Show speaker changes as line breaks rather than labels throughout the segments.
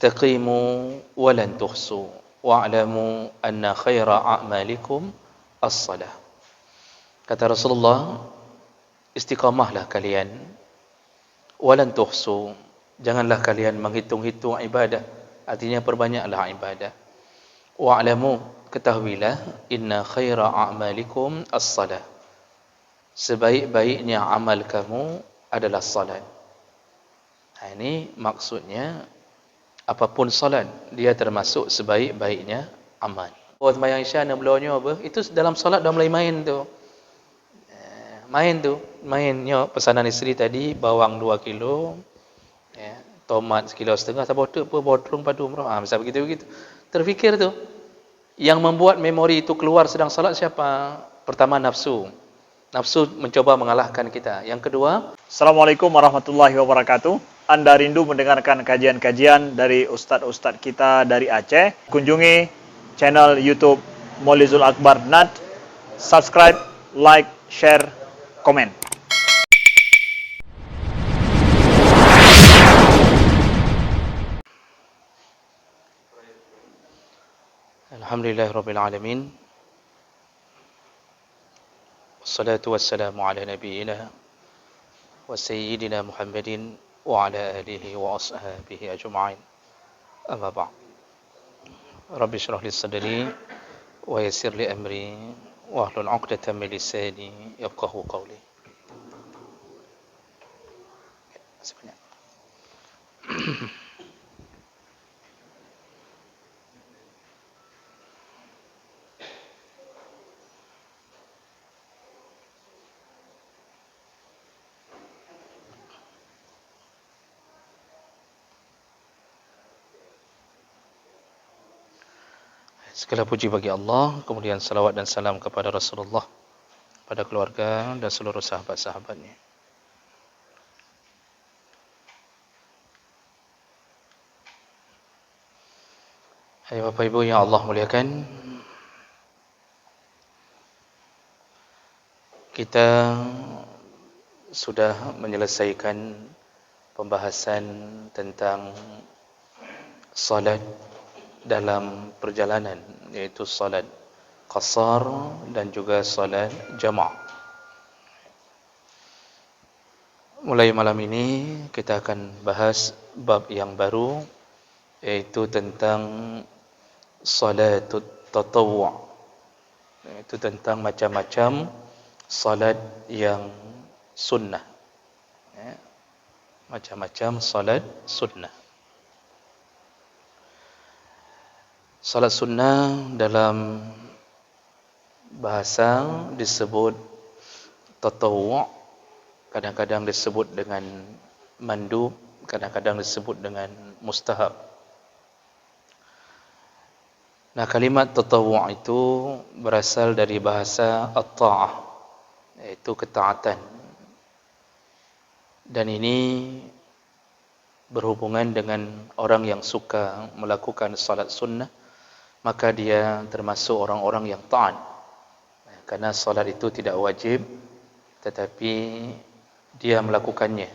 istaqimu wa lan tuhsu wa'lamu anna khaira a'malikum as-salah. Kata Rasulullah, istiqamahlah kalian, wa lan tuhsu, janganlah kalian menghitung-hitung ibadah, artinya perbanyaklah ibadah. Wa'lamu, ketahuilah, inna khaira a'malikum as-salah, sebaik-baiknya amal kamu adalah salat. Ini maksudnya apapun salat, dia termasuk sebaik-baiknya amal. Oh, sembahyang Isya nak belonyo apa? Itu dalam salat dah mulai main tu. Mainnya pesanan isteri tadi, bawang 2 kilo, ya, tomat 1,5 kilo, sabar tu apa bodrong padu umrah. Misal begitu. Terfikir tu. Yang membuat memori itu keluar sedang salat siapa? Pertama nafsu. Nafsu mencoba mengalahkan kita. Yang kedua,
Assalamualaikum warahmatullahi wabarakatuh. Anda rindu mendengarkan kajian-kajian dari ustadz-ustadz kita dari Aceh? Kunjungi channel YouTube Maulizul Akbar NAD. Subscribe, like, share, komen.
Alhamdulillahirabbil alamin. Wassalatu wassalamu ala nabiyyina wa sayyidina Muhammadin wa ala alihi wa ashabihi ajma'in. Amma ba'd. Rabbi shrah li sadri wa yassir li amri wa hlul 'uqdatam min lisani yafqahu qawli. Sebenarnya segala puji bagi Allah, kemudian salawat dan salam kepada Rasulullah, pada keluarga dan seluruh sahabat-sahabatnya. Hai Bapak Ibu yang Allah muliakan, kita sudah menyelesaikan pembahasan tentang salat dalam perjalanan, yaitu salat qasar dan juga salat jama'. Mulai malam ini kita akan bahas bab yang baru, yaitu tentang salatut tatawwu', yaitu tentang macam-macam salat yang sunnah, ya, macam-macam salat sunnah. Salat sunnah dalam bahasa disebut tatawwu', kadang-kadang disebut dengan mandub, kadang-kadang disebut dengan mustahab. Nah, kalimat tatawwu' itu berasal dari bahasa at-ta'ah, yaitu ketaatan. Dan ini berhubungan dengan orang yang suka melakukan salat sunnah, maka dia termasuk orang-orang yang taat. Karena salat itu tidak wajib, tetapi dia melakukannya.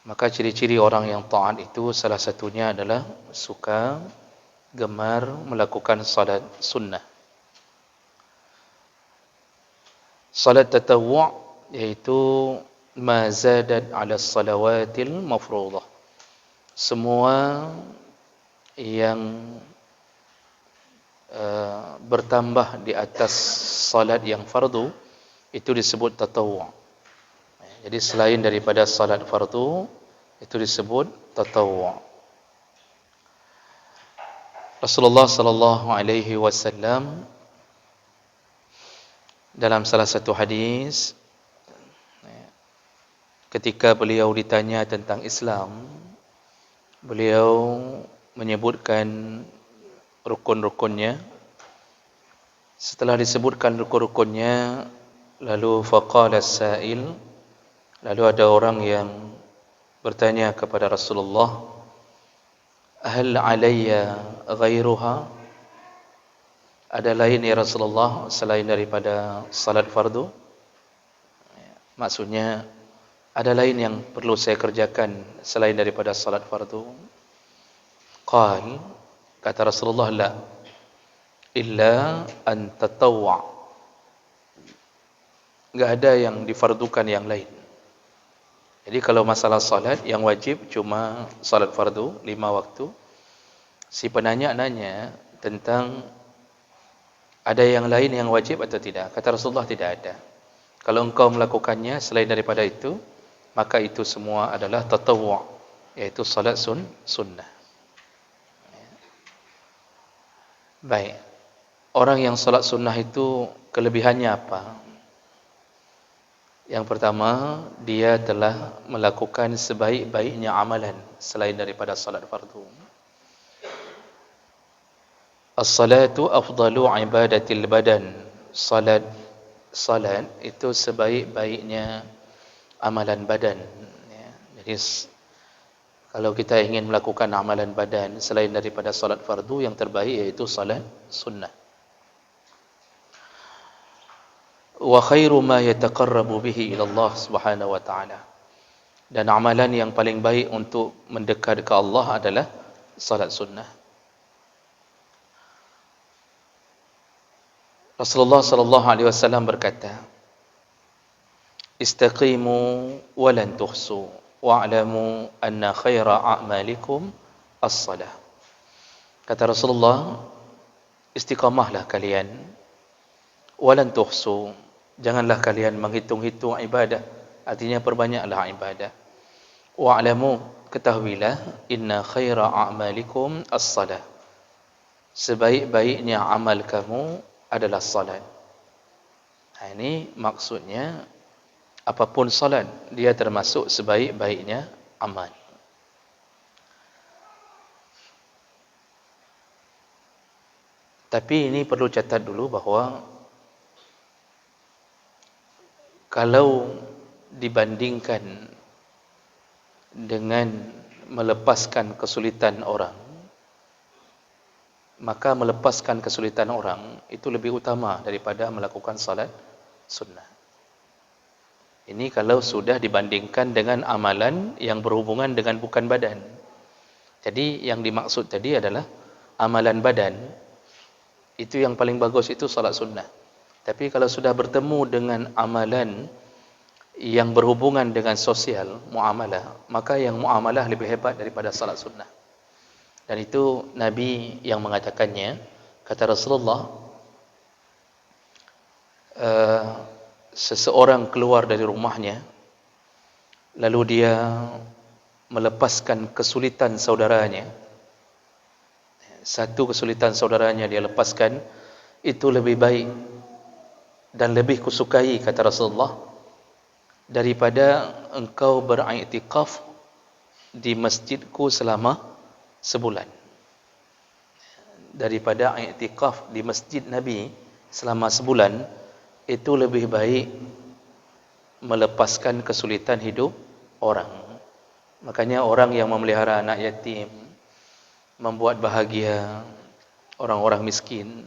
Maka ciri-ciri orang yang taat itu salah satunya adalah suka, gemar melakukan salat sunnah. Salat tatawwu' yaitu ma zadat ala salawatil mafruḍah, semua yang bertambah di atas salat yang fardu itu disebut tatawwu'. Jadi selain daripada salat fardu itu disebut tatawwu'. Rasulullah sallallahu alaihi wasallam dalam salah satu hadis, ketika beliau ditanya tentang Islam, beliau menyebutkan rukun-rukunnya. Setelah disebutkan rukun-rukunnya, lalu faqala as-sa'il, lalu ada orang yang bertanya kepada Rasulullah, hal alayya ghairuha, ada lain ya Rasulullah selain daripada salat fardu? Maksudnya, ada lain yang perlu saya kerjakan selain daripada salat fardu? Qal, kata Rasulullah, la illa an tatawwa'. Enggak ada yang difardukan yang lain. Jadi kalau masalah salat yang wajib cuma salat fardu 5 waktu. Si penanya nanya tentang ada yang lain yang wajib atau tidak. Kata Rasulullah, tidak ada. Kalau engkau melakukannya selain daripada itu, maka itu semua adalah tatawwu', yaitu salat sunnah. Baik. Orang yang salat sunnah itu kelebihannya apa? Yang pertama, dia telah melakukan sebaik-baiknya amalan selain daripada salat fardu. As-salatu afdalu ibadatil badan. Salat itu sebaik-baiknya amalan badan. Ya. Jadi kalau kita ingin melakukan amalan badan selain daripada salat fardu, yang terbaik yaitu salat sunnah. Wa khairu ma yataqarrabu bihi ila Allah Subhanahu wa taala. Dan amalan yang paling baik untuk mendekat ke Allah adalah salat sunnah. Rasulullah sallallahu alaihi wasallam berkata, "Istaqimu wa lan tuhsu wa'lamu anna khaira a'malikum as-salah." Kata Rasulullah, istiqamahlah kalian, wa lan tuhsu, janganlah kalian menghitung-hitung ibadah, artinya perbanyaklah ibadah. Wa'lamu, ketahuilah, inna khaira a'malikum as-salah, sebaik-baiknya amal kamu adalah salat. Ini maksudnya apapun salat, dia termasuk sebaik-baiknya amal. Tapi ini perlu catat dulu bahawa kalau dibandingkan dengan melepaskan kesulitan orang, maka melepaskan kesulitan orang itu lebih utama daripada melakukan salat sunnah. Ini kalau sudah dibandingkan dengan amalan yang berhubungan dengan bukan badan. Jadi yang dimaksud tadi adalah amalan badan, itu yang paling bagus itu salat sunnah. Tapi kalau sudah bertemu dengan amalan yang berhubungan dengan sosial, muamalah, maka yang muamalah lebih hebat daripada salat sunnah. Dan itu Nabi yang mengatakannya. Kata Rasulullah, seseorang keluar dari rumahnya, lalu dia melepaskan kesulitan saudaranya, satu kesulitan saudaranya dia lepaskan, itu lebih baik dan lebih kusukai, kata Rasulullah, daripada engkau beriktikaf di masjidku selama sebulan. Daripada iktikaf di masjid Nabi selama sebulan, itu lebih baik melepaskan kesulitan hidup orang. Makanya orang yang memelihara anak yatim, membuat bahagia orang-orang miskin,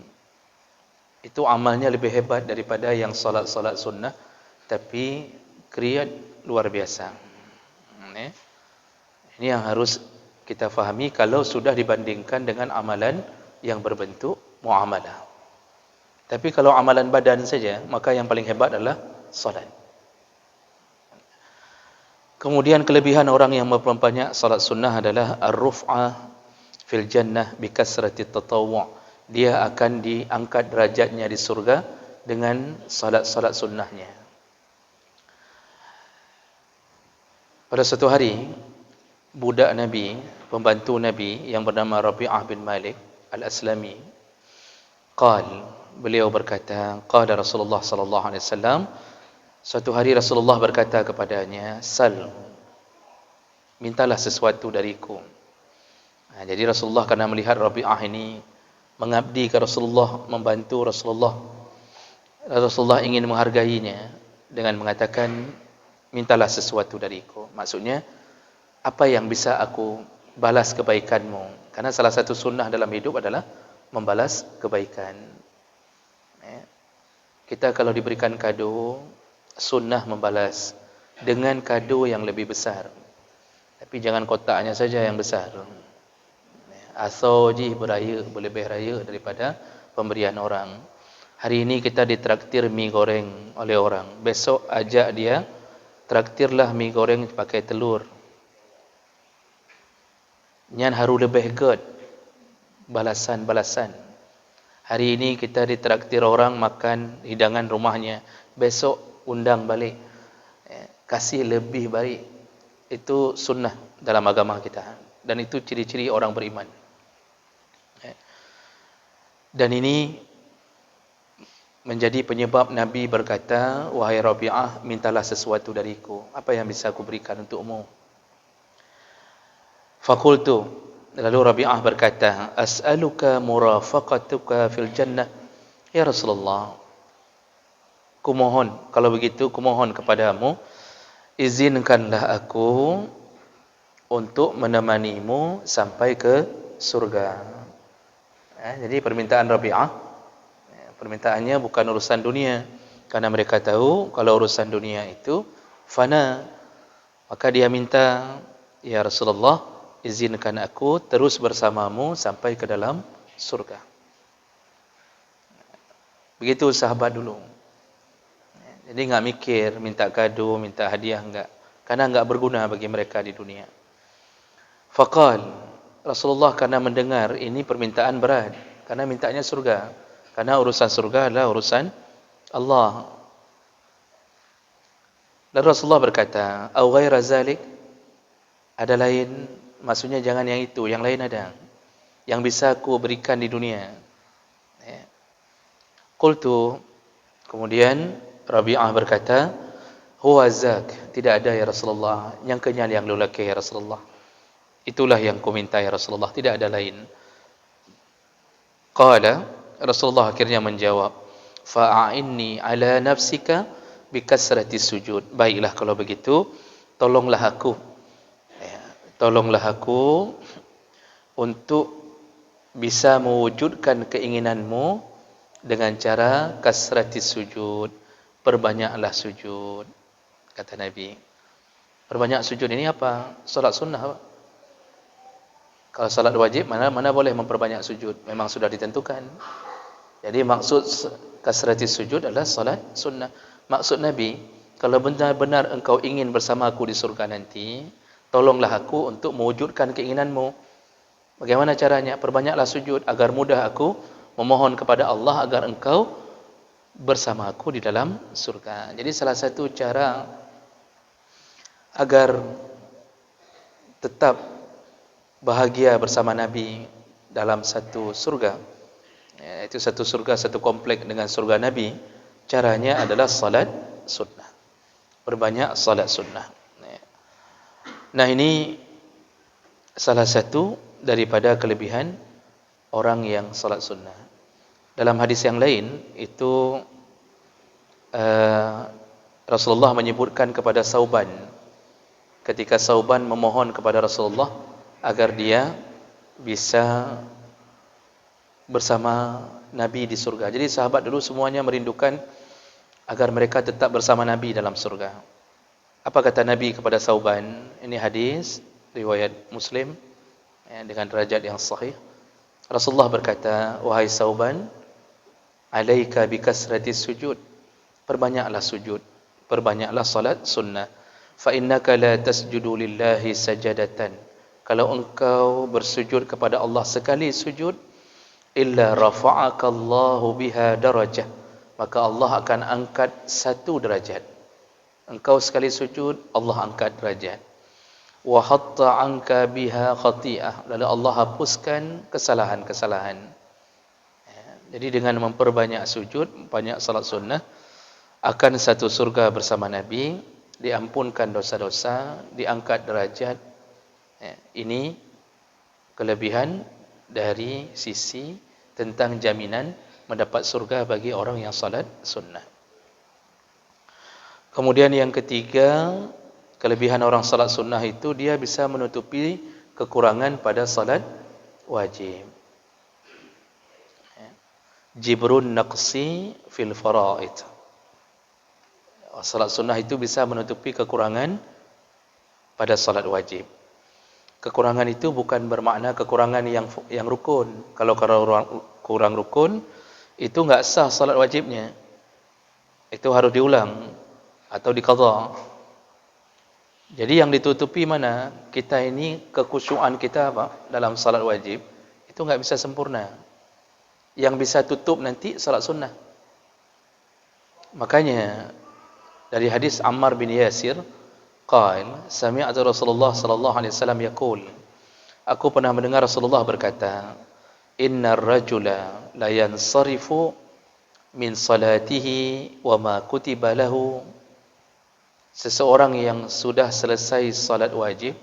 itu amalnya lebih hebat daripada yang salat-salat sunnah tapi kriyat luar biasa. Ini yang harus kita fahami kalau sudah dibandingkan dengan amalan yang berbentuk muamalah. Tapi kalau amalan badan saja, maka yang paling hebat adalah salat. Kemudian kelebihan orang yang memperbanyak salat sunnah adalah ar-ruf'ah fil jannah bi kasrati tatawwu'. Dia akan diangkat derajatnya di surga dengan salat-salat sunnahnya. Pada satu hari, budak Nabi, pembantu Nabi yang bernama Rabi'ah bin Malik Al-Aslami, beliau berkata, qala Rasulullah sallallahu alaihi wasallam, suatu hari Rasulullah berkata kepadanya, sal, mintalah sesuatu dariku. Jadi Rasulullah kerana melihat Rabi'ah ini mengabdi ke Rasulullah, membantu Rasulullah, Rasulullah ingin menghargainya dengan mengatakan, mintalah sesuatu dariku. Maksudnya, apa yang bisa aku balas kebaikanmu? Karena salah satu sunnah dalam hidup adalah membalas kebaikan. Kita kalau diberikan kado, sunnah membalas. dengan kado yang lebih besar. Tapi jangan kotaknya saja yang besar. Atau beraya, berlebih raya daripada pemberian orang. Hari ini kita ditraktir mi goreng oleh orang. Besok ajak dia, traktirlah mi goreng pakai telur. Nyan haru lebih good. Balasan-balasan. Hari ini kita ditraktir orang makan hidangan rumahnya. Besok undang balik. Kasih lebih baik. Itu sunnah dalam agama kita. Dan itu ciri-ciri orang beriman. Dan ini menjadi penyebab Nabi berkata, wahai Rabi'ah, mintalah sesuatu dariku. Apa yang bisa aku berikan untukmu? Fakultu, lalu Rabi'ah berkata, as'aluka murafaqatuka fil jannah. Ya Rasulullah, kumohon, kalau begitu kumohon kepadamu, izinkanlah aku untuk menemanimu sampai ke surga. Jadi permintaan Rabi'ah, permintaannya bukan urusan dunia, karena mereka tahu kalau urusan dunia itu fana. Maka dia minta, ya Rasulullah, izinkan aku terus bersamamu sampai ke dalam surga. Begitu sahabat dulu. Jadi enggak mikir minta kado, minta hadiah, enggak, karena enggak berguna bagi mereka di dunia. Faqal, Rasulullah karena mendengar ini permintaan berat, karena mintanya surga, karena urusan surga adalah urusan Allah. Lalu Rasulullah berkata, au ghaira zalik, ada lain, maksudnya jangan yang itu, yang lain ada, yang bisa aku berikan di dunia. Qultu, kemudian Rabi'ah berkata, huwa zak, tidak ada ya Rasulullah, yang kenyal yang lelaki ya Rasulullah. Itulah yang ku minta ya Rasulullah, tidak ada lain. Qala, Rasulullah akhirnya menjawab, fa'inni ala nafsika bikasrati sujud. Baiklah kalau begitu, tolonglah aku untuk bisa mewujudkan keinginanmu dengan cara kasrati sujud, perbanyaklah sujud. Kata Nabi, perbanyak sujud ini apa? Solat sunnah apa? Kalau salat wajib, mana boleh memperbanyak sujud, memang sudah ditentukan. Jadi maksud kasrati sujud adalah salat sunnah. Maksud Nabi, kalau benar-benar engkau ingin bersama aku di surga nanti, tolonglah aku untuk mewujudkan keinginanmu. Bagaimana caranya? Perbanyaklah sujud agar mudah aku memohon kepada Allah agar engkau bersama aku di dalam surga. Jadi salah satu cara agar tetap bahagia bersama Nabi dalam satu surga, itu satu surga, satu komplek dengan surga Nabi, caranya adalah salat sunnah, berbanyak salat sunnah. Nah, ini salah satu daripada kelebihan orang yang salat sunnah. Dalam hadis yang lain itu Rasulullah menyebutkan kepada Sauban, ketika Sauban memohon kepada Rasulullah agar dia bisa bersama Nabi di surga. Jadi sahabat dulu semuanya merindukan agar mereka tetap bersama Nabi dalam surga. Apa kata Nabi kepada Sauban? Ini hadis riwayat Muslim dengan derajat yang sahih. Rasulullah berkata, wahai Sauban, alaika bikasrati sujud, perbanyaklah sujud, perbanyaklah salat sunnah. Fa innaka la tasjudu lillahi sajadatan, kalau engkau bersujud kepada Allah sekali sujud, illa rafa'aka Allahu biha darajah, maka Allah akan angkat satu derajat. Engkau sekali sujud, Allah angkat derajat. Wa hatta anka biha khati'ah, lalu Allah hapuskan kesalahan-kesalahan. Jadi dengan memperbanyak sujud, banyak salat sunnah, akan satu surga bersama Nabi, diampunkan dosa-dosa, diangkat derajat. Ini kelebihan dari sisi tentang jaminan mendapat surga bagi orang yang salat sunnah. Kemudian yang ketiga, kelebihan orang salat sunnah itu dia bisa menutupi kekurangan pada salat wajib. Jibrun naqsi fil faraid. Salat sunnah itu bisa menutupi kekurangan pada salat wajib. Kekurangan itu bukan bermakna kekurangan yang rukun. Kalau kurang rukun, itu enggak sah salat wajibnya. Itu harus diulang atau diqadha. Jadi yang ditutupi mana? Kita ini kekhusyuan kita apa? Dalam salat wajib itu enggak bisa sempurna. Yang bisa tutup nanti salat sunnah. Makanya dari hadis Ammar bin Yasir, qala sami'tu Rasulullah sallallahu alaihi wasallam yaqul, aku pernah mendengar Rasulullah berkata, innar rajula la yansarifu min salatihi wa ma kutiba lahu. Seseorang yang sudah selesai salat wajib,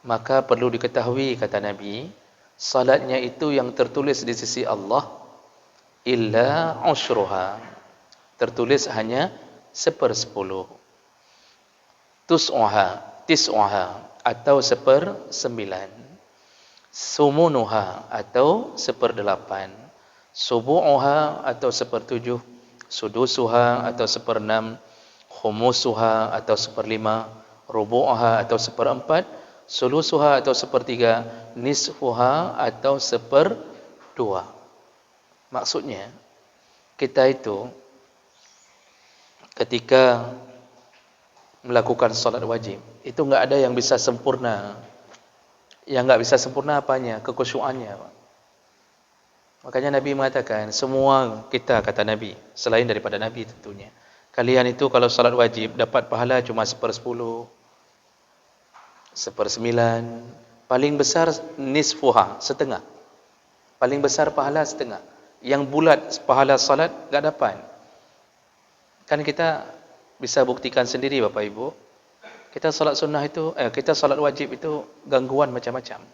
maka perlu diketahui, kata Nabi, salatnya itu yang tertulis di sisi Allah illa ushruha, tertulis hanya 1/10, tis'uha atau 1/9, sumunuha atau 1/8, subu'uha atau 1/7, sudusuha atau 1/6, khumusuha atau 1/5, rubu'uha atau 1/4, sulusuha atau 1/3, nisfuha atau 1/2. Maksudnya, kita itu ketika melakukan salat wajib, itu enggak ada yang bisa sempurna. Yang enggak bisa sempurna apanya? Kekhusyuannya. Makanya Nabi mengatakan, semua kita, kata Nabi, selain daripada Nabi tentunya, kalian itu kalau salat wajib dapat pahala cuma 1/10, 1/9, paling besar nisfuha, setengah. Paling besar pahala setengah. Yang bulat pahala salat enggak dapat. Kan kita bisa buktikan sendiri Bapak Ibu. Kita salat sunnah itu, kita salat wajib itu gangguan macam-macam.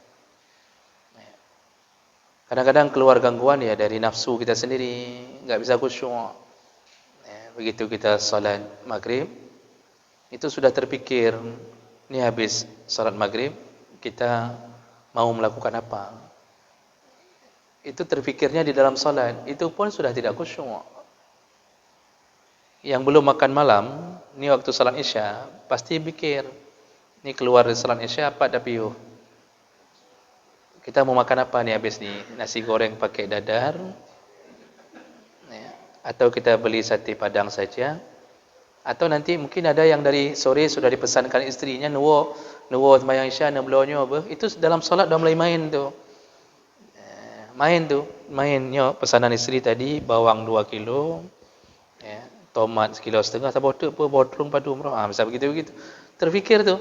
Kadang-kadang keluar gangguan ya dari nafsu kita sendiri, enggak bisa khusyuk. Begitu kita salat maghrib, itu sudah terpikir, ini habis salat maghrib, kita mau melakukan apa? Itu terpikirnya di dalam salat, itu pun sudah tidak khusyuk. Yang belum makan malam, ini waktu salat Isya, pasti pikir, ini keluar dari salat Isya apa dah piuh? Kita mau makan apa nih habis ni? Nasi goreng pakai dadar, atau kita beli sate padang saja, atau nanti mungkin ada yang dari sore sudah dipesankan istrinya, nuwo sembahyang Isya, nebelonyo apa? Itu dalam salat dah mulai main tu. Mainnya pesanan istri tadi, bawang 2 kilo, tomat 1,5 kilo, tak bodrong padu umrah. Bisa begitu. Terfikir tu.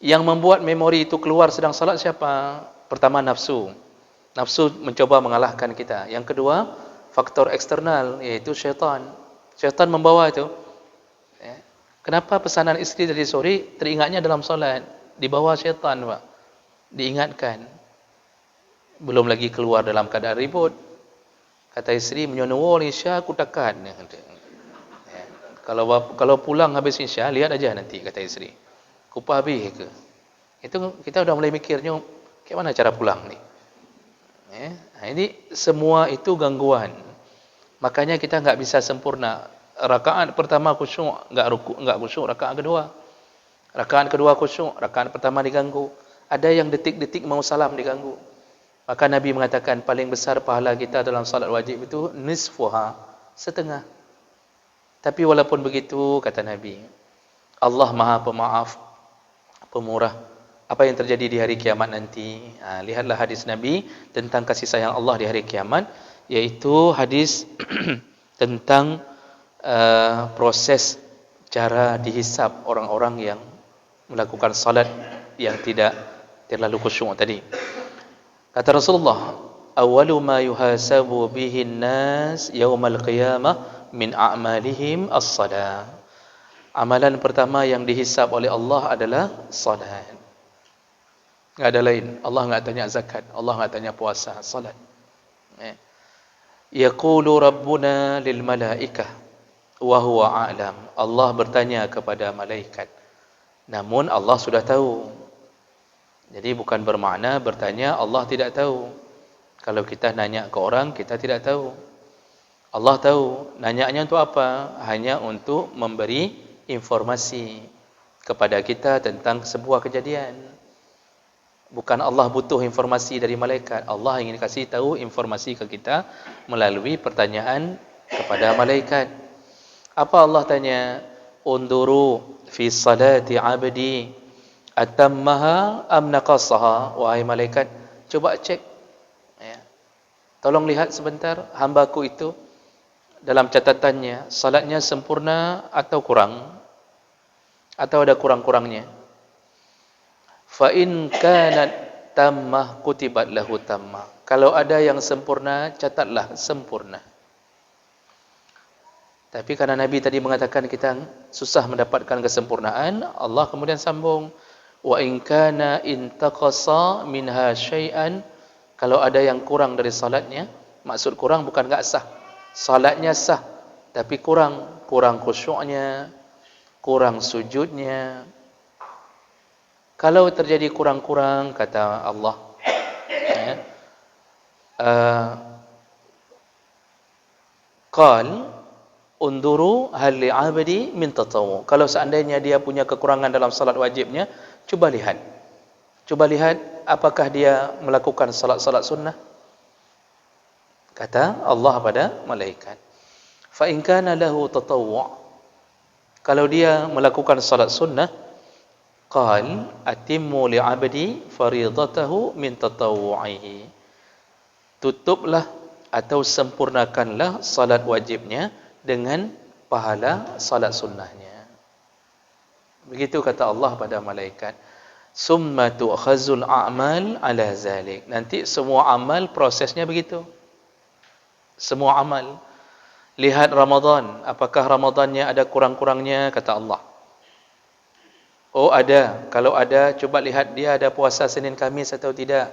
Yang membuat memori itu keluar sedang salat siapa? Pertama nafsu. Nafsu mencoba mengalahkan kita. Yang kedua, faktor eksternal, yaitu syaitan. Syaitan membawa itu. Kenapa pesanan istri dari sore teringatnya dalam solat? Dibawa syaitan, Pak. Diingatkan. Belum lagi keluar dalam keadaan ribut. Kata istri, menyono Isya aku takkan. Kalau pulang habis Isya, lihat aja nanti, kata istri. Kupah habis ke? Itu kita udah mulai mikirnya, kayak mana cara pulang ni? Ini semua itu gangguan. Makanya kita enggak bisa sempurna. Rakaat pertama khusyuk, enggak khusyuk. Rakaat kedua khusyuk, rakaat pertama diganggu. Ada yang detik-detik mau salam diganggu. Maka Nabi mengatakan paling besar pahala kita dalam salat wajib itu nisfuha, setengah. Tapi walaupun begitu, kata Nabi, Allah Maha Pemaaf, Pemurah. Apa yang terjadi di hari kiamat nanti? Lihatlah hadis Nabi tentang kasih sayang Allah di hari kiamat, yaitu hadis tentang proses cara dihisap orang-orang yang melakukan salat yang tidak terlalu khusyuk tadi. Kata Rasulullah, awwalu ma yuhasabu bihi an-nas yaumal qiyamah min a'malihim as-salat. Amalan pertama yang dihisap oleh Allah adalah salat. Enggak ada lain. Allah enggak tanya zakat, Allah enggak tanya puasa, salat. Yaqulu rabbuna lil malaikah wa huwa a'lam. Allah bertanya kepada malaikat, namun Allah sudah tahu. Jadi bukan bermakna bertanya Allah tidak tahu. Kalau kita nanya ke orang, kita tidak tahu. Allah tahu, nanyanya untuk apa? Hanya untuk memberi informasi kepada kita tentang sebuah kejadian. Bukan Allah butuh informasi dari malaikat. Allah ingin kasih tahu informasi ke kita melalui pertanyaan kepada malaikat. Apa Allah tanya? Unduru fi salati abdi atammaha am naqasaha. Wahai malaikat, coba cek. Ya. Tolong lihat sebentar hambaku itu dalam catatannya, salatnya sempurna atau kurang, atau ada kurang-kurangnya. Fa in kanat tammah kutibat lahu tammah. Kalau ada yang sempurna, catatlah sempurna. Tapi karena Nabi tadi mengatakan kita susah mendapatkan kesempurnaan, Allah kemudian sambung, wa in kana intaqasa minha syai'an. Kalau ada yang kurang dari salatnya, maksud kurang bukan enggak sah. Salatnya sah, tapi kurang khusyuknya, kurang sujudnya. Kalau terjadi kurang-kurang, kata Allah, qal unduru hal li'abdi min tatawwu. Kalau seandainya dia punya kekurangan dalam salat wajibnya, coba lihat apakah dia melakukan salat-salat sunnah. Kata Allah pada malaikat, fa in kana lahu tatawwu', kalau dia melakukan salat sunnah, qal atimmu li'abdi faridatahu min tatawwu'ihi. Tutuplah atau sempurnakanlah salat wajibnya dengan pahala salat sunnahnya. Begitu kata Allah pada malaikat. Summa tu'khazul a'mal ala zalik. Nanti semua amal prosesnya begitu. Semua amal. Lihat Ramadan, apakah Ramadannya ada kurang-kurangnya, kata Allah. Oh ada, kalau ada coba lihat dia ada puasa Senin Khamis atau tidak.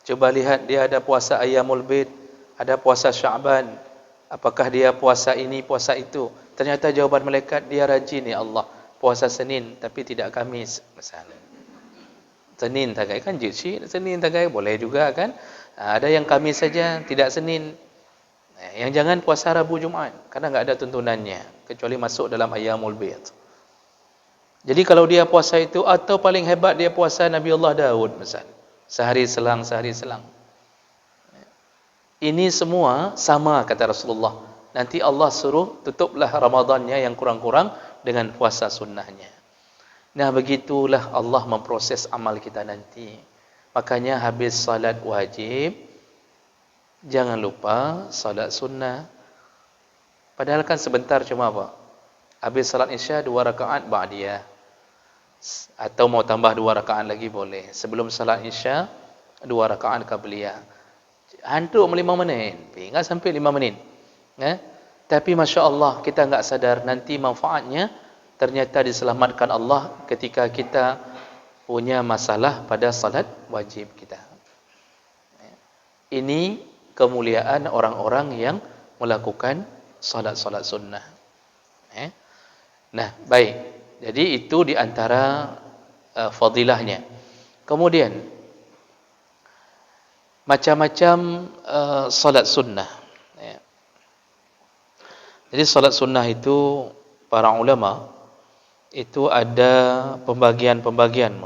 Coba lihat dia ada puasa Ayyamul Bid, ada puasa Sya'ban. Apakah dia puasa ini, puasa itu. Ternyata jawaban malaikat, dia rajin ya Allah. Puasa Senin tapi tidak Khamis misalnya. Senin tagai kan jisi, Senin tagai boleh juga kan. Ada yang Khamis saja, tidak Senin. Yang jangan puasa Rabu Jumaat karena enggak ada tuntunannya kecuali masuk dalam Ayyamul Bid. Jadi kalau dia puasa itu, atau paling hebat dia puasa Nabi Allah Daud misal, sehari selang. Ini semua sama kata Rasulullah. Nanti Allah suruh tutuplah Ramadannya yang kurang-kurang dengan puasa sunnahnya. Nah begitulah Allah memproses amal kita nanti. Makanya habis salat wajib, jangan lupa salat sunnah. Padahal kan sebentar cuma apa? Habis salat Isya 2 rakaat ba'diyah. Atau mau tambah 2 rakaat lagi boleh. Sebelum salat Isya 2 rakaat qabliyah. Hantuk 5 menit. Enggak sampai 5 menit. Tapi Masya Allah kita enggak sadar nanti manfaatnya ternyata diselamatkan Allah ketika kita punya masalah pada salat wajib kita. Ini kemuliaan orang-orang yang melakukan salat-salat sunnah. Nah, baik. Jadi itu di antara fadilahnya. Kemudian macam-macam salat sunnah. Jadi salat sunnah itu para ulama itu ada pembagian-pembagian.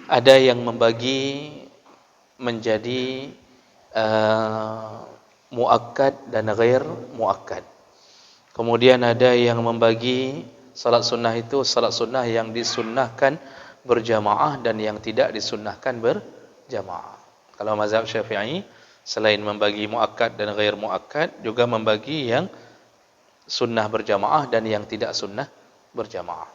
Ada yang membagi menjadi muakkad dan ghair muakkad. Kemudian ada yang membagi salat sunnah itu salat sunnah yang disunnahkan berjamaah dan yang tidak disunnahkan berjamaah. Kalau mazhab Syafi'i selain membagi muakkad dan ghair muakkad juga membagi yang sunnah berjamaah dan yang tidak sunnah berjamaah.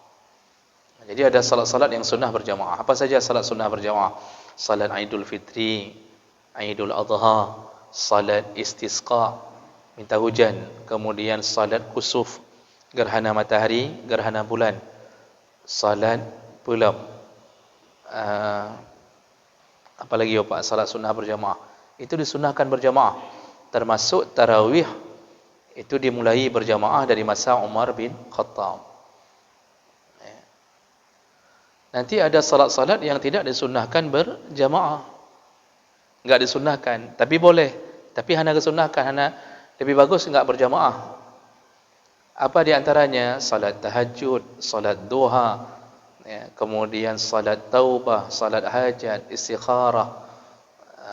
Jadi ada salat-salat yang sunnah berjamaah. Apa saja salat sunnah berjamaah? Salat Aidul Fitri, Aidul Adha, salat istisqa, minta hujan, kemudian salat kusuf, gerhana matahari, gerhana bulan, salat pulam. Apa lagi ya Pak? Salat sunnah berjamaah. Itu disunnahkan berjamaah. Termasuk tarawih itu dimulai berjamaah dari masa Umar bin Khattab. Nanti ada salat-salat yang tidak disunnahkan berjamaah. enggak disunnahkan, tapi boleh. Tapi hana kesunnahkan, hana lebih bagus enggak berjamaah. Apa di antaranya? Salat tahajud, salat duha, ya, kemudian salat taubah, salat hajat, istikharah,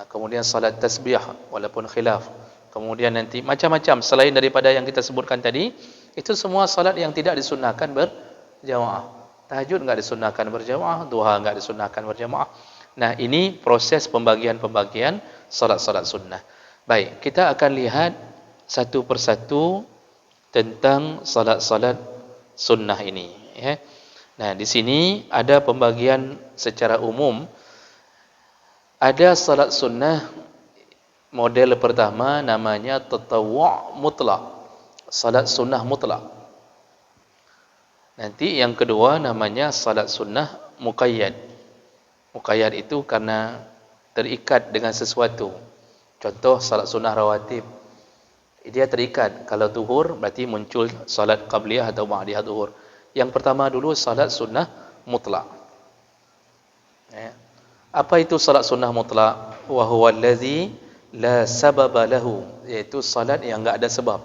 kemudian salat tasbih walaupun khilaf. Kemudian nanti macam-macam selain daripada yang kita sebutkan tadi, itu semua salat yang tidak disunnahkan berjamaah. Tahajud enggak disunnahkan berjamaah, duha enggak disunnahkan berjamaah. Nah, ini proses pembagian-pembagian salat-salat sunnah. Baik, kita akan lihat satu persatu tentang salat-salat sunnah ini, ya. Nah, di sini ada pembagian secara umum. Ada salat sunnah model pertama namanya tatawwu' mutlak, salat sunnah mutlak. Nanti yang kedua namanya salat sunnah muqayyad. Muqayyad itu karena terikat dengan sesuatu. Contoh salat sunnah rawatib, dia terikat. Kalau zuhur berarti muncul salat qabliyah atau ba'diyah zuhur. Yang pertama dulu salat sunnah mutlak. Ya. Apa itu salat sunnah mutlak? Wa huwa allazi la sababa lahu, iaitu salat yang enggak ada sebab.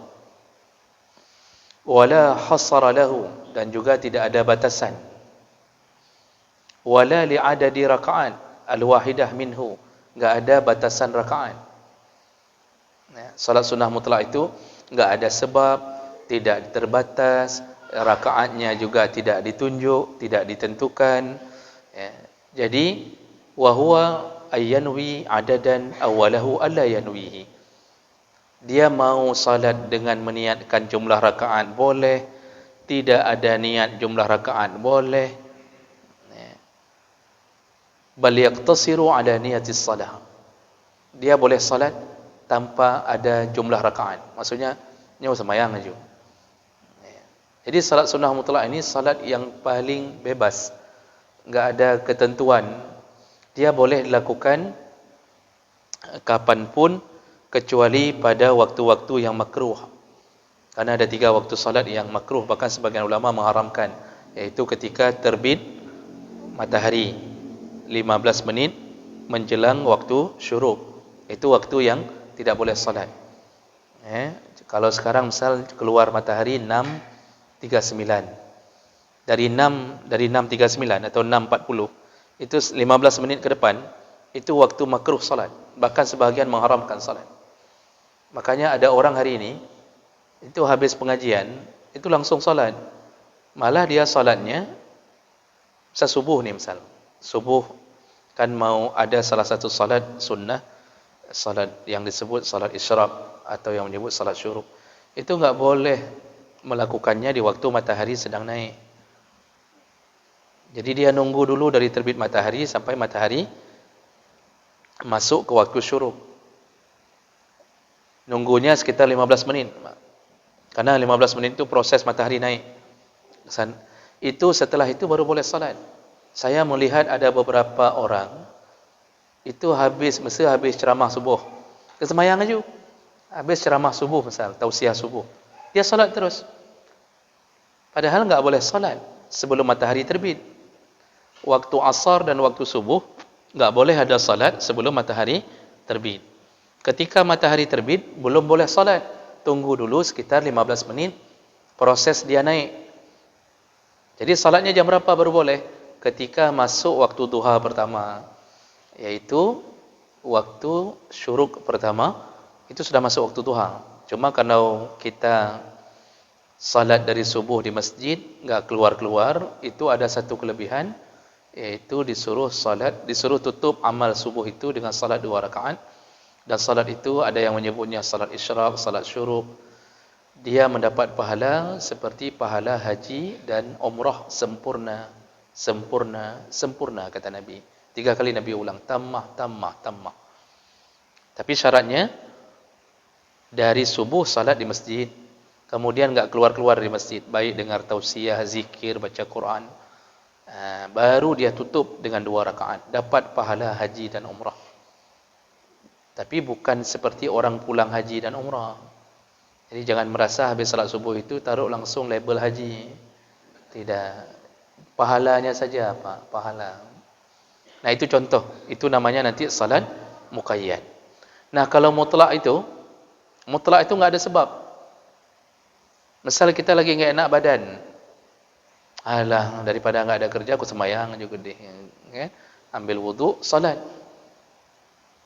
Wala hasara lahu, dan juga tidak ada batasan. Wala li'adadi raka'at al-wahidah minhu, enggak ada batasan rakaat. Salat sunnah mutlak itu enggak ada sebab, tidak terbatas, rakaatnya juga tidak ditunjuk, tidak ditentukan. Ya. Jadi wa huwa ayyanwi adadan awalahu alla yanwihi. Dia mau salat dengan meniatkan jumlah rakaat boleh, tidak ada niat jumlah rakaat boleh. Ya. Bal yaqtasiru ala niyatis salah. Dia boleh salat tanpa ada jumlah rakaat. Maksudnya nyawa sembahyang aja. Jadi salat sunnah mutlak ini salat yang paling bebas. Enggak ada ketentuan. Dia boleh dilakukan kapanpun kecuali pada waktu-waktu yang makruh. Karena ada 3 waktu salat yang makruh, bahkan sebagian ulama mengharamkan, yaitu ketika terbit matahari 15 menit menjelang waktu syuruk. Itu waktu yang tidak boleh salat. Kalau sekarang misal keluar matahari 6.39. Dari 6.39 atau 6.40, itu 15 menit ke depan, itu waktu makruh salat. Bahkan sebahagian mengharamkan salat. Makanya ada orang hari ini, itu habis pengajian, itu langsung salat. Malah dia salatnya subuh nih misal. Subuh kan mau ada salah satu salat sunnah, salat yang disebut salat isyraq atau yang menyebut salat syuruk. Itu enggak boleh melakukannya di waktu matahari sedang naik. Jadi dia nunggu dulu dari terbit matahari sampai matahari masuk ke waktu syuruk. Nunggunya sekitar 15 menit. Karena 15 menit itu proses matahari naik. Itu setelah itu baru boleh salat. Saya melihat ada beberapa orang itu habis ceramah subuh, kesemayang aja. Habis ceramah subuh misal, tausiah subuh, dia salat terus. Padahal enggak boleh salat sebelum matahari terbit. Waktu asar dan waktu subuh enggak boleh ada salat sebelum matahari terbit. Ketika matahari terbit belum boleh salat. Tunggu dulu sekitar 15 menit proses dia naik. Jadi salatnya jam berapa baru boleh? Ketika masuk waktu duha pertama, yaitu waktu syuruk pertama, itu sudah masuk waktu duha. Cuma kalau kita salat dari subuh di masjid enggak keluar-keluar, itu ada satu kelebihan, yaitu disuruh tutup amal subuh itu dengan salat 2 rakaat. Dan salat itu ada yang menyebutnya salat isyraq, salat syuruk. Dia mendapat pahala seperti pahala haji dan umrah sempurna, kata Nabi. 3 kali Nabi ulang, tammah. Tapi syaratnya dari subuh salat di masjid, kemudian enggak keluar-keluar dari masjid, baik dengar tausiah, zikir, baca Quran. Baru dia tutup dengan 2 rakaat, dapat pahala haji dan umrah. Tapi bukan seperti orang pulang haji dan umrah. Jadi jangan merasa habis salat subuh itu taruh langsung label haji. Tidak. Pahalanya saja, Pak, pahala. Nah, itu contoh. Itu namanya nanti salat muqayyad. Nah, kalau mutlak itu enggak ada sebab. Misal kita lagi enggak enak badan. Alah, daripada enggak ada kerja aku sembahyang juga deh. Okay? Ambil wudu, salat.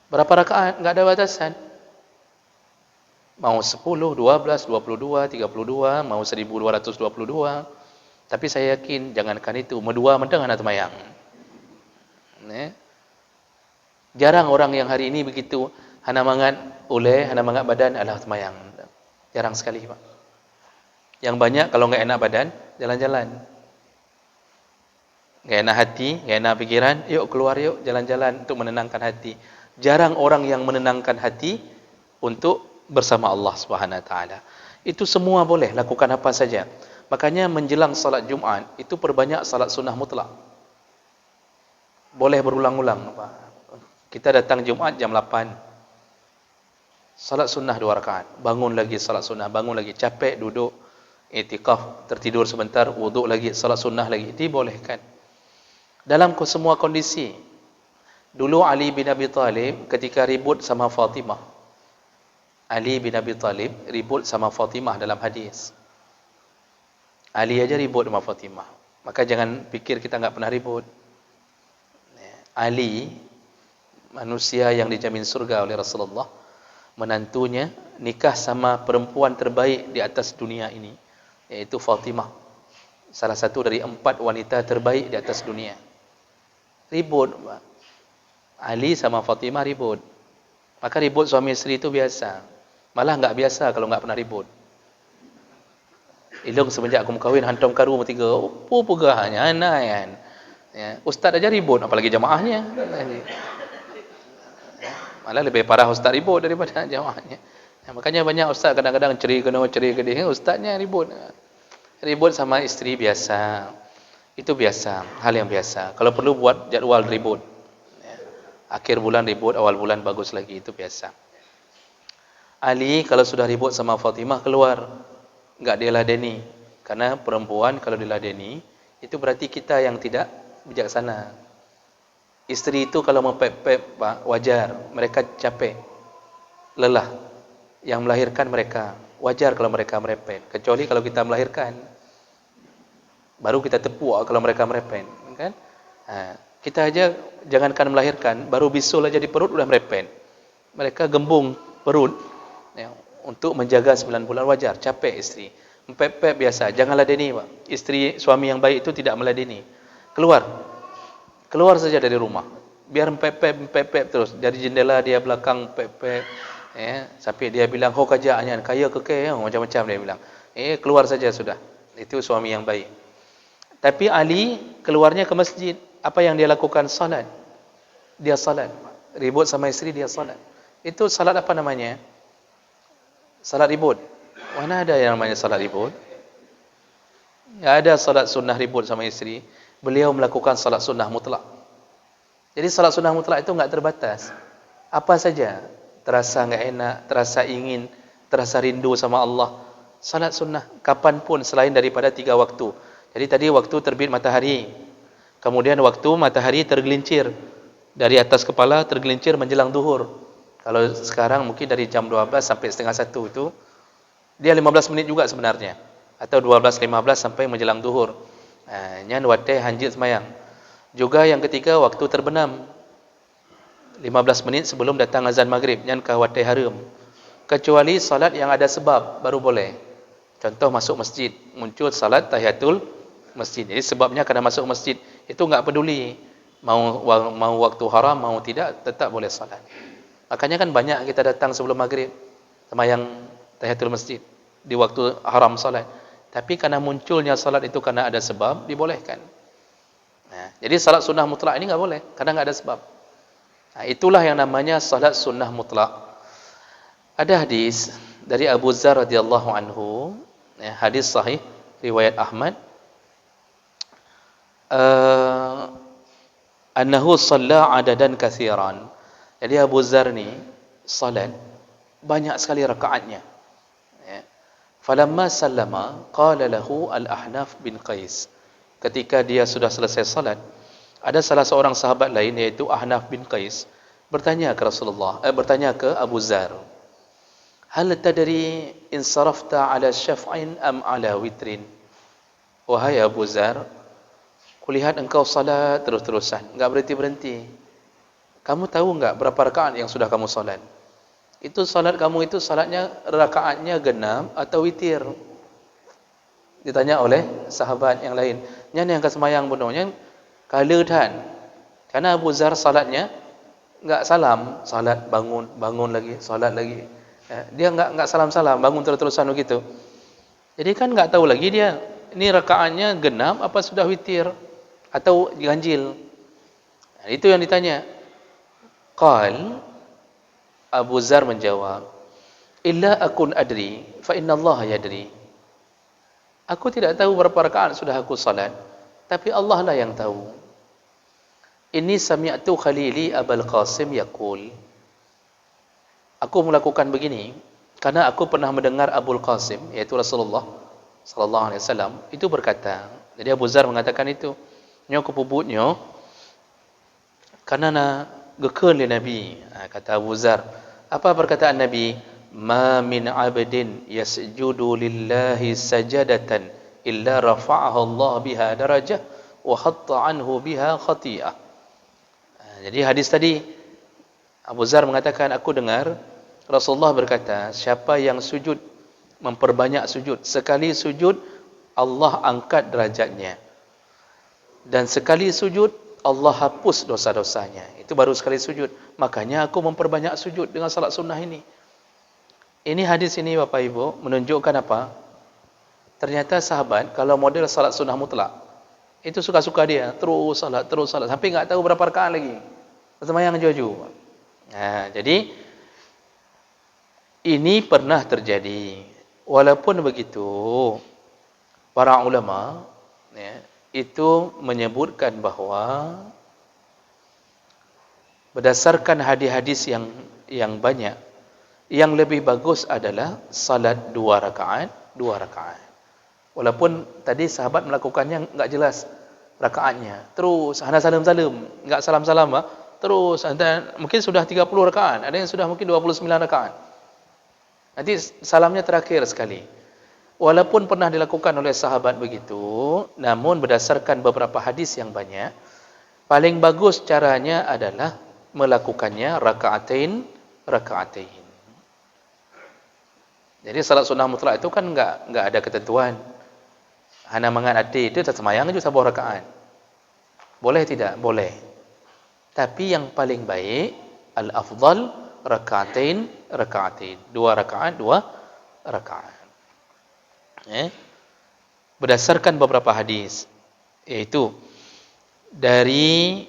Berapa rakaat? Enggak ada batasan. Mau 10, 12, 22, 32, mau 1222. Tapi saya yakin jangankan itu, medua mendeng anak sembahyang. Jarang orang yang hari ini begitu hana mangat badan adalah sembahyang. Jarang sekali, Pak. Yang banyak kalau enggak enak badan, jalan-jalan. Enggak enak hati, enggak enak pikiran, yuk keluar yuk jalan-jalan untuk menenangkan hati. Jarang orang yang menenangkan hati untuk bersama Allah Subhanahu wa taala. Itu semua boleh, lakukan apa saja. Makanya menjelang salat Jumaat itu perbanyak salat sunnah mutlak. Boleh berulang-ulang, Pak. Kita datang Jumaat jam 8. Salat sunnah 2 rakaat. Bangun lagi salat sunnah, bangun lagi capek duduk i'tikaf, tertidur sebentar, wuduk lagi, salat sunnah lagi. Dibolehkan. Dalam semua kondisi. Dulu Ali bin Abi Thalib ketika ribut sama Fatimah. Ali bin Abi Thalib ribut sama Fatimah dalam hadis. Ali aja ribut sama Fatimah. Maka jangan pikir kita enggak pernah ribut. Ali, manusia yang dijamin surga oleh Rasulullah, menantunya nikah sama perempuan terbaik di atas dunia ini, yaitu Fatimah. Salah satu dari 4 wanita terbaik di atas dunia. Ribut, Pak. Ali sama Fatimah ribut. Maka ribut suami isteri itu biasa. Malah enggak biasa kalau enggak pernah ribut. Ilung semenjak aku kahwin hantam karu bertiga, apa pegahnya anak kan. Ya, ustaz aja ribut apalagi jamaahnya. Malah lebih parah ustaz ribut daripada jamaahnya. Ya, makanya banyak ustaz kadang-kadang ceri kedih, ustaznya ribut. Ribut sama isteri biasa. Itu biasa, hal yang biasa. Kalau perlu buat jadual ribut. Ya, akhir bulan ribut, awal bulan bagus lagi, itu biasa. Ali kalau sudah ribut sama Fatimah keluar. Enggak dia ladeni. Karena perempuan kalau diladeni, itu berarti kita yang tidak bijaksana. Isteri itu kalau mepep-pep, Pak, wajar. Mereka capek, lelah. Yang melahirkan mereka, wajar kalau mereka merepet. Kecuali kalau kita melahirkan, baru kita tepuk kalau mereka merepet, kan? Kita aja jangankan melahirkan, baru bisul aja di perut udah merepet. Mereka gembung perut ya, untuk menjaga 9 bulan, wajar. Capek isteri. Mepep-pep biasa, jangan ladeni, Pak. Isteri suami yang baik itu tidak meladeni. Keluar saja dari rumah. Biar mepep terus. Dari jendela dia belakang pep, ya, sampai dia bilang, "Ho kajaannya kaya keke," macam-macam dia bilang. Keluar saja sudah. Itu suami yang baik. Tapi Ali keluarnya ke masjid. Apa yang dia lakukan? Salat. Dia salat. Ribut sama isteri, dia salat. Itu salat apa namanya? Salat ribut. Mana ada yang namanya salat ribut? Ya, ada salat sunnah ribut sama isteri. Beliau melakukan salat sunnah mutlak. Jadi salat sunnah mutlak itu enggak terbatas. Apa saja, terasa enggak enak, terasa ingin, terasa rindu sama Allah. Salat sunnah kapanpun selain daripada 3 waktu. Jadi tadi waktu terbit matahari. Kemudian waktu matahari tergelincir dari atas kepala, tergelincir menjelang zuhur. Kalau sekarang mungkin dari jam 12 sampai setengah 1 itu dia 15 menit juga sebenarnya. Atau 12.15 sampai menjelang zuhur. Nyan watai hanjit semayang. Juga yang ketiga waktu terbenam 15 menit sebelum datang azan maghrib, nyan ka watai haram. Kecuali salat yang ada sebab baru boleh. Contoh masuk masjid, muncul salat tahiyatul masjid. Jadi sebabnya kerana masuk masjid, itu enggak peduli mau waktu haram mau tidak, tetap boleh salat. Makanya kan banyak kita datang sebelum maghrib semayang tahiyatul masjid di waktu haram salat. Tapi karena munculnya salat itu karena ada sebab, dibolehkan. Jadi salat sunnah mutlak ini enggak boleh karena enggak ada sebab. Itulah yang namanya salat sunnah mutlak. Ada hadis dari Abu Dzar radhiyallahu anhu, hadis sahih riwayat Ahmad, annahu shalla adadan katsiran. Jadi Abu Dzar ni salat banyak sekali rakaatnya. Falamma sallama qala lahu Al-Ahnaf bin Qais. Ketika dia sudah selesai salat, ada salah seorang sahabat lain yaitu Ahnaf bin Qais. bertanya ke Rasulullah, bertanya ke Abu Zar, hal tadri in sarafta ala syaf'in am ala witrin? Wahai Abu Zar, kulihat engkau salat terus-terusan, enggak berhenti-berhenti. Kamu tahu enggak berapa rakaat yang sudah kamu salat? Itu salat kamu itu salatnya rakaatnya genap atau witir? Ditanya oleh sahabat yang lain. Nya yang kesemayang bunuhnya kala tan. Karena Abu Zar salatnya enggak salam, salat bangun, bangun lagi, salat lagi. Dia enggak salam-salam, bangun terus-terusan begitu. Jadi kan enggak tahu lagi dia ini rakaatnya genap apa sudah witir atau ganjil. Itu yang ditanya. Qal Abu Zar menjawab, illa akun adri fa inna Allah yadri. Aku tidak tahu berapa rakaat sudah aku salat, tapi Allah lah yang tahu. Ini sami'tu khalili Abul Qasim yaqul. Aku melakukan begini karena aku pernah mendengar Abul Qasim, yaitu Rasulullah sallallahu alaihi wasallam, itu berkata. Jadi Abu Zar mengatakan itu. Nyo kepubutnyo karena na gekeun li Nabi. Kata Abu Zar, apa perkataan Nabi? Ma min 'abdin yasjudu lillahi sajadatan illa rafa'ahu Allah biha darajah wa hatta anhu biha khati'ah. Jadi hadis tadi Abu Zar mengatakan, aku dengar Rasulullah berkata, siapa yang sujud, memperbanyak sujud, sekali sujud Allah angkat derajatnya, dan sekali sujud Allah hapus dosa-dosanya. Itu baru sekali sujud. Makanya aku memperbanyak sujud dengan salat sunnah ini. Ini hadis ini Bapak Ibu menunjukkan apa? Ternyata sahabat kalau model salat sunnah mutlak, itu suka-suka dia, terus salat sampai enggak tahu berapa rakaat lagi. Sembahyang jauh-jauh. Nah, jadi ini pernah terjadi. Walaupun begitu, para ulama itu menyebutkan bahawa berdasarkan hadis-hadis yang banyak, yang lebih bagus adalah salat 2 rakaat. Walaupun tadi sahabat melakukannya enggak jelas rakaatnya. Terus hana salam-salam, enggak salam-salam, terus mungkin sudah 30 rakaat, ada yang sudah mungkin 29 rakaat. Nanti salamnya terakhir sekali. Walaupun pernah dilakukan oleh sahabat begitu, namun berdasarkan beberapa hadis yang banyak, paling bagus caranya adalah melakukannya rakaatain. Jadi salat sunnah mutlak itu kan enggak ada ketentuan. Hana mangan ati itu tersemayang itu 10 rakaat. Boleh tidak? Boleh. Tapi yang paling baik al-afdal rakaatain. 2 rakaat. Berdasarkan beberapa hadis, yaitu dari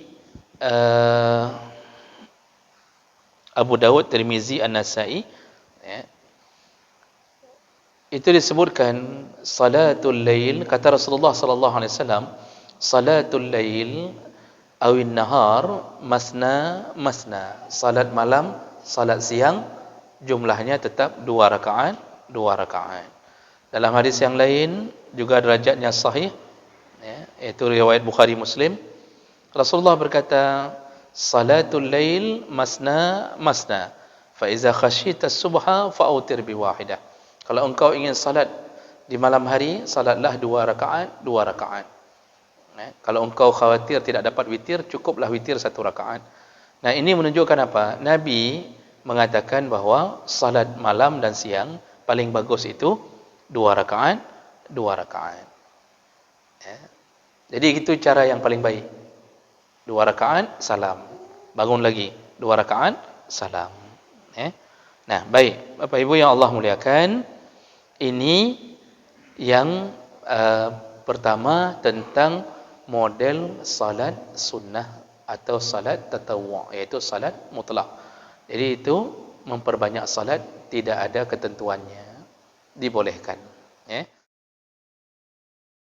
Abu Dawud, Tirmizi, An-Nasa'i, itu disebutkan salatul lail, kata Rasulullah sallallahu alaihi wasallam, salatul lail awin nahar masna. Salat malam, salat siang jumlahnya tetap 2 rakaat. Dalam hadis yang lain juga derajatnya sahih, yaitu riwayat Bukhari Muslim, Rasulullah berkata, salatul lail masna, fa iza khashita subha fa'utir bi wahidah. Kalau engkau ingin salat di malam hari, salatlah 2 rakaat. Kalau engkau khawatir tidak dapat witir, cukuplah witir 1 rakaat. Nah, ini menunjukkan apa? Nabi mengatakan bahawa salat malam dan siang paling bagus itu 2 rakaat. Jadi itu cara yang paling baik. 2 rakaat, salam. Bangun lagi. 2 rakaat, salam. Nah, baik. Bapak Ibu yang Allah muliakan, ini yang pertama tentang model salat sunnah atau salat tatawwu', yaitu salat mutlak. Jadi itu memperbanyak salat tidak ada ketentuannya, dibolehkan.